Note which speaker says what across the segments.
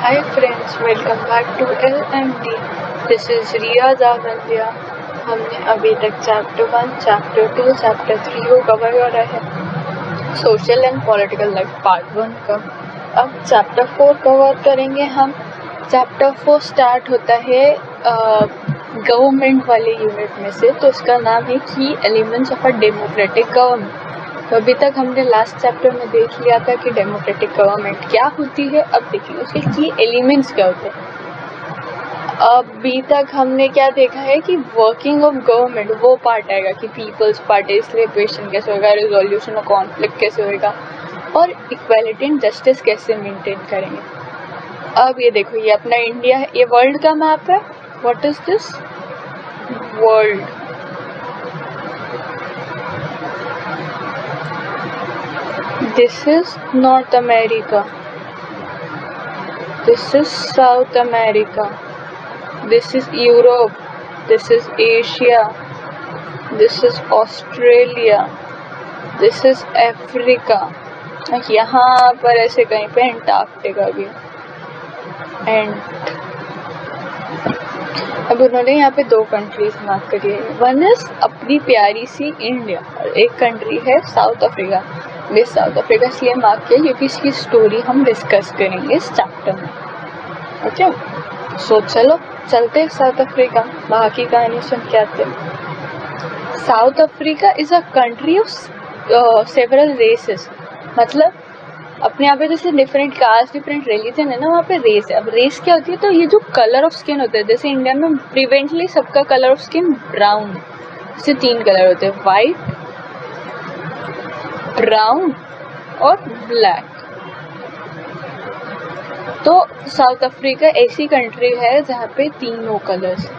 Speaker 1: Hi friends, welcome back to LMD. This is Riya Zagandia. हमने अभी तक chapter 1, chapter 2, chapter 3 को cover करा है, social and political life part 1 का। अब चैप्टर 4 कवर करेंगे हम। चैप्टर 4 स्टार्ट होता है गवर्नमेंट वाले यूनिट में से, तो उसका नाम है की elements of a democratic government. तो अभी तक हमने लास्ट चैप्टर में देख लिया था कि डेमोक्रेटिक गवर्नमेंट क्या होती है। अब देखेंगे उसके की एलिमेंट्स क्या होते हैं। अभी तक हमने क्या देखा है कि वर्किंग ऑफ गवर्नमेंट वो पार्ट आएगा कि पीपल्स पार्टिसिपेशन कैसे होगा, रिजोल्यूशन ऑफ कॉन्फ्लिक्ट कैसे होगा और इक्वालिटी एंड जस्टिस कैसे मेंटेन करेंगे। अब ये देखो, ये अपना इंडिया है, ये वर्ल्ड का मैप है। What is this? World. This is North America. This is South America. This is Europe. This is Asia. This is Australia. This is Africa. यहाँ पर ऐसे कहीं पे एंटार्क्टिका भी। अब उन्होंने यहाँ पे 2 कंट्रीज मार्क करी है। वन इज अपनी प्यारी सी इंडिया और एक कंट्री है साउथ अफ्रीका। ये साउथ अफ्रीका इसलिए मार्क किया क्योंकि इसकी स्टोरी हम डिस्कस करेंगे इस चैप्टर में। ओके, सो चलो चलते हैं साउथ अफ्रीका, वहाँ की कहानी सुन के आते हैं। South Africa is a country of several races. मतलब अपने यहाँ पे जैसे डिफरेंट कास्ट, डिफरेंट रिलीजन है ना, वहाँ पे रेस है। अब रेस क्या होती है? तो ये जो कलर ऑफ स्किन होता है, जैसे इंडिया में प्रिवेंटली सबका कलर ऑफ स्किन ब्राउन, जैसे 3 कलर होते हैं, वाइट, ब्राउन और ब्लैक। तो साउथ अफ्रीका ऐसी कंट्री है जहाँ पे तीनों कलर्स,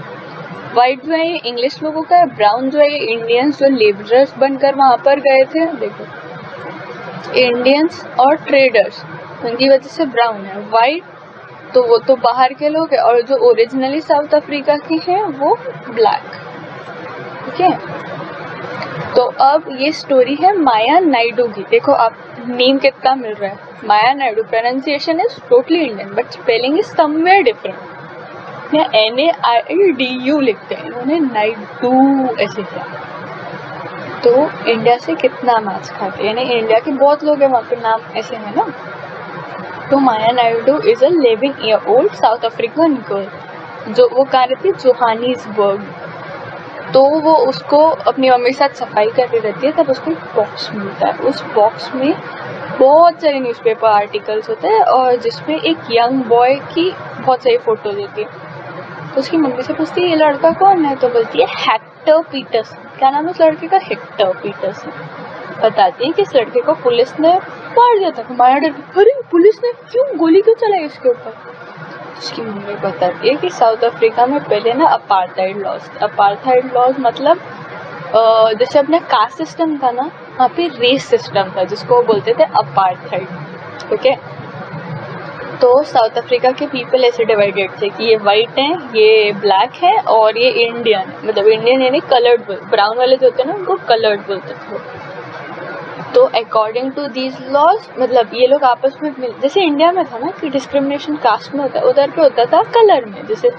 Speaker 1: वाइट जो है ये इंग्लिश लोगों का है, ब्राउन जो है ये इंडियंस जो लेबरर्स बनकर वहां पर गए थे, देखो इंडियंस और ट्रेडर्स, उनकी वजह से ब्राउन है। वाइट तो वो तो बाहर के लोग हैं, और जो ओरिजिनली साउथ अफ्रीका के हैं वो ब्लैक। ठीक है, तो अब ये स्टोरी है माया नायडू की। देखो आप नेम कितना मिल रहा है, Maya Naidu. Pronunciation is totally Indian but spelling is somewhere different. यहाँ NAIDU लिखते हैं, इन्होंने नायडू ऐसे किया। तो इंडिया से कितना मैच खाते हैं, यानी इंडिया के बहुत लोग हैं वहाँ पे नाम ऐसे है ना। तो Maya Naidu is a 11-year-old south African girl. जो वो कहाँ रहती है? जोहानिसबर्ग। तो वो उसको अपनी मम्मी के साथ सफाई कर रही रहती है, तब उसको एक बॉक्स मिलता है। उस बॉक्स में बहुत सारे न्यूज़पेपर आर्टिकल्स होते हैं और जिसमें एक यंग बॉय की बहुत सारी फोटोज होती है। तो उसकी मम्मी से पूछती है ये लड़का कौन है? तो बोलती है हेक्टर पीटरसन। क्या नाम है उस लड़के का? Hector Pieterson. बताती है कि इस लड़के को पुलिस ने मार दिया था। माया डर, अरे पुलिस ने क्यों गोली क्यों चलाई इसके ऊपर? उसकी मम्मी बताती है कि साउथ अफ्रीका में पहले ना अपार्थाइड लॉज मतलब जैसे अपना कास्ट सिस्टम था ना, वहाँ पे रेस सिस्टम था जिसको वो बोलते थे अपार्थाइड। ओके, तो साउथ अफ्रीका के पीपल ऐसे डिवाइडेड थे कि ये वाइट हैं, ये ब्लैक है और ये इंडियन। मतलब इंडियन यानी कलर्ड, ब्राउन वाले जो होते हैं ना उनको कलर्ड बोलते थे। तो अकॉर्डिंग टू दीज लॉज मतलब ये लोग आपस में जैसे इंडिया में था ना कि डिस्क्रिमिनेशन कास्ट में होता है, उधर पे होता था कलर में। जैसे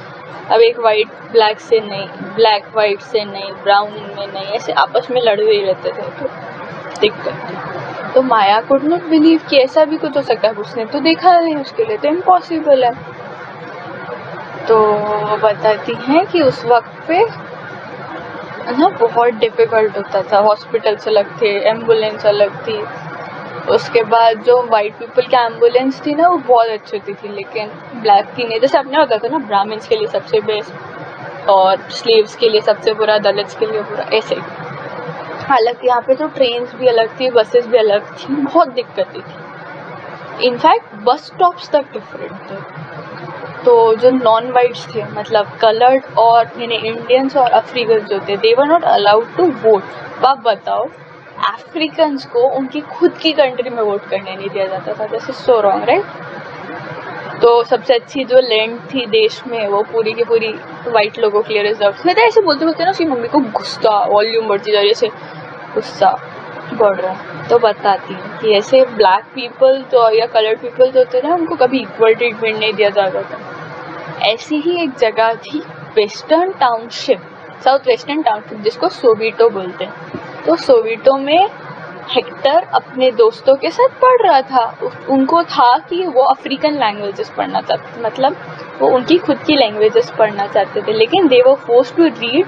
Speaker 1: अब एक वाइट ब्लैक से नहीं, ब्लैक वाइट से नहीं, ब्राउन में नहीं, ऐसे आपस में लड़े ही रहते थे। तो दिक्कत। तो माया कुड नॉट बिलीव कि ऐसा भी कुछ हो सकता है। उसने तो देखा नहीं, उसके लिए तो इम्पॉसिबल है। तो बताती हैं कि उस वक्त पे ना बहुत डिफिकल्ट होता था, हॉस्पिटल्स अलग थे, एम्बुलेंस अलग थी। उसके बाद जो वाइट पीपल की एम्बुलेंस थी ना वो बहुत अच्छी होती थी, लेकिन ब्लैक की नहीं। जैसे अपने होता था ना ब्राह्मण्स के लिए सबसे बेस्ट और स्लेव्स के लिए सबसे बुरा, दलित्स के लिए बुरा, ऐसे। हालांकि यहाँ पे तो ट्रेन्स भी अलग थी, बसेस भी अलग थी, बहुत दिक्कतें थी। इनफैक्ट बस स्टॉप्स तक डिफरेंट थे। तो जो नॉन वाइट्स थे मतलब कलर्ड और यानी इंडियंस और अफ्रीकन जो थे, they were not allowed to vote. अब बताओ अफ्रीकन्स को उनकी खुद की कंट्री में वोट करने नहीं दिया जाता था। This is so wrong, right? तो सबसे अच्छी जो लैंड थी देश में वो पूरी की पूरी वाइट लोगों के लिए रिजर्व थी। ऐसे बोलते बोलते ना उसकी मम्मी को गुस्सा, वॉल्यूम बढ़ती जा रही है, गुस्सा। बढ़ रहा है। तो बताती हूँ कि ऐसे ब्लैक पीपल तो या कलर्ड पीपल जो होते हैं ना, उनको कभी इक्वल ट्रीटमेंट नहीं दिया जाता था। ऐसी ही एक जगह थी western township, south western township, जिसको सोविटो बोलते हैं। तो सोविटो में हेक्टर अपने दोस्तों के साथ पढ़ रहा था। उनको था कि वो अफ्रीकन लैंग्वेजेस पढ़ना चाहते, मतलब वो उनकी खुद की लैंग्वेजेस पढ़ना चाहते थे, लेकिन they were forced to read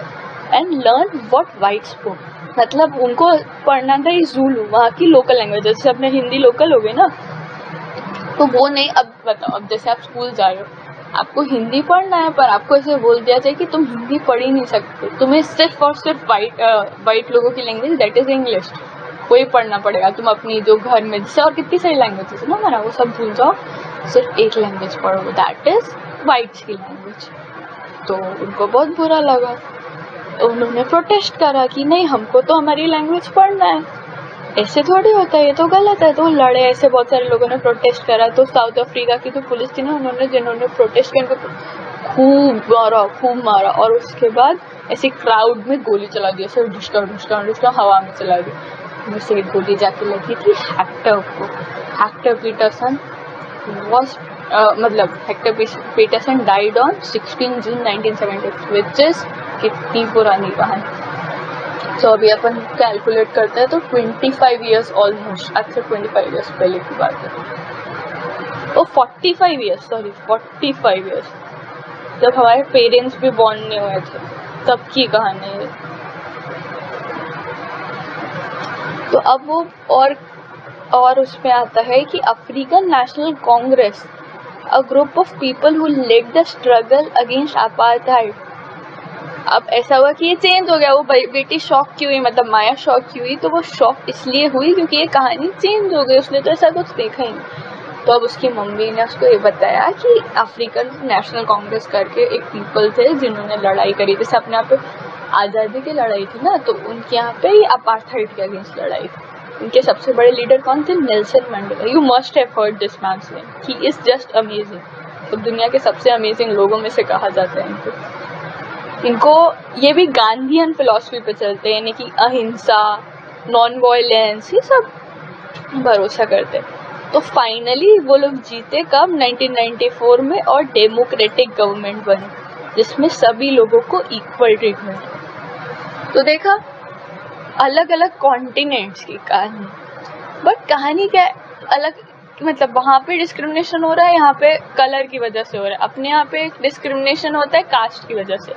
Speaker 1: and learn what white spoke. मतलब उनको पढ़ना था ज़ूलू, वहाँ की लोकल लैंग्वेज, जैसे अपने हिंदी लोकल हो गई ना, तो वो नहीं। अब बताओ, अब जैसे आप स्कूल जा रहे हो, आपको हिंदी पढ़ना है, पर आपको ऐसे बोल दिया जाए कि तुम हिंदी पढ़ ही नहीं सकते, तुम्हें सिर्फ और सिर्फ वाइट लोगों की लैंग्वेज, दैट इज इंग्लिश, वही पढ़ना पड़ेगा। तुम अपनी जो घर में जैसे और कितनी सारी लैंग्वेजेस है ना हमारा, वो सब भूल जाओ, सिर्फ एक लैंग्वेज पढ़ो, दैट इज वाइट्स की लैंग्वेज। तो उनको बहुत बुरा लगा, तो उन्होंने प्रोटेस्ट करा कि नहीं, हमको तो हमारी लैंग्वेज पढ़ना है, ऐसे थोड़ी होता है, ये तो गलत है। तो लड़े, ऐसे बहुत सारे लोगों ने प्रोटेस्ट करा। तो साउथ अफ्रीका की जो पुलिस थी ना, उन्होंने जिन्होंने प्रोटेस्ट किया उनको खूब मारा, और उसके बाद ऐसे क्राउड में गोली चला दी, ऐसे डिस्टा हवा में चला दी। उनमें से एक गोली जाके लगी थी हेक्टर को। हेक्टर पीटरसन was मतलब Hector Pieterson died on 16 June 1976, which is कितनी पुरानी कहानी। तो अभी अपन कैलकुलेट करते हैं तो 25 ईयर्स ऑलमोस्ट, आज से 25 ईयर्स पहले की बात है। तो 45 ईयर्स जब हमारे पेरेंट्स भी बॉर्न नहीं हुए थे, तब की कहानी है। तो अब वो और उसमें आता है कि African National Congress, a group of people who led the struggle against apartheid. अब ऐसा हुआ कि ये चेंज हो गया। वो बेटी शॉक क्यों हुई, मतलब माया शॉक क्यों हुई, तो वो शॉक इसलिए हुई क्योंकि ये कहानी चेंज हो गई, उसने तो ऐसा कुछ देखा ही नहीं। तो अब उसकी मम्मी ने उसको ये बताया कि अफ्रीकन नेशनल कांग्रेस करके एक पीपल थे जिन्होंने लड़ाई करी, जैसे अपने यहाँ पे आज़ादी की लड़ाई थी ना, तो उनके यहाँ पे ही अपार्थाइड के अगेंस्ट लड़ाई थी। उनके सबसे बड़े लीडर कौन थे? Nelson Mandela. You must have heard this man's name, he is just amazing. तो दुनिया के सबसे अमेजिंग लोगों में से कहा जाता है इनको। ये भी गांधीयन फिलॉसफी पे चलते हैं, यानी कि अहिंसा, नॉन वायलेंस, ये सब भरोसा करते हैं। तो फाइनली वो लोग जीते कब? 1994 में, और डेमोक्रेटिक गवर्नमेंट बनी जिसमें सभी लोगों को इक्वल ट्रीटमेंट। तो देखा, अलग अलग कॉन्टिनेंट्स की कहानी, बट कहानी क्या है अलग, मतलब वहाँ पे डिस्क्रिमिनेशन हो रहा है, यहाँ पे कलर की वजह से हो रहा है। अपने यहाँ पे डिस्क्रिमिनेशन होता है कास्ट की वजह से,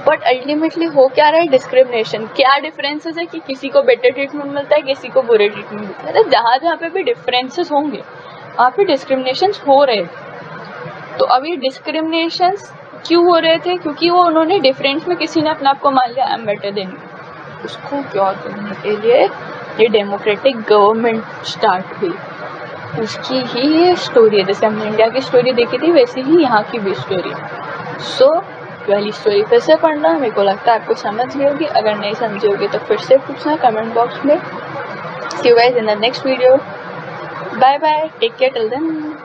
Speaker 1: बट अल्टीमेटली हो क्या रहा है? डिस्क्रिमिनेशन। क्या डिफरेंसेस है कि किसी को बेटर ट्रीटमेंट मिलता है, किसी को बुरे ट्रीटमेंट मिलता है। तो जहाँ जहाँ पे भी डिफरेंसेस होंगे वहाँ पे डिस्क्रिमिनेशन हो रहे हैं। तो अभी डिस्क्रिमिनेशन क्यों हो रहे थे? क्योंकि वो उन्होंने डिफरेंस में किसी ने अपने आप को मान लिया I am better than you. उसको क्या करने के लिए ये डेमोक्रेटिक गवर्नमेंट स्टार्ट हुई, उसकी ही ये स्टोरी है। जैसे हमने इंडिया की स्टोरी देखी थी, वैसे ही यहाँ की भी स्टोरी। सो पहली स्टोरी फिर से पढ़ना, मेरे को लगता है आपको समझ गई होगी। अगर नहीं समझी होगी तो फिर से पूछना कमेंट बॉक्स में। See you guys in the next video, bye bye, take care till then.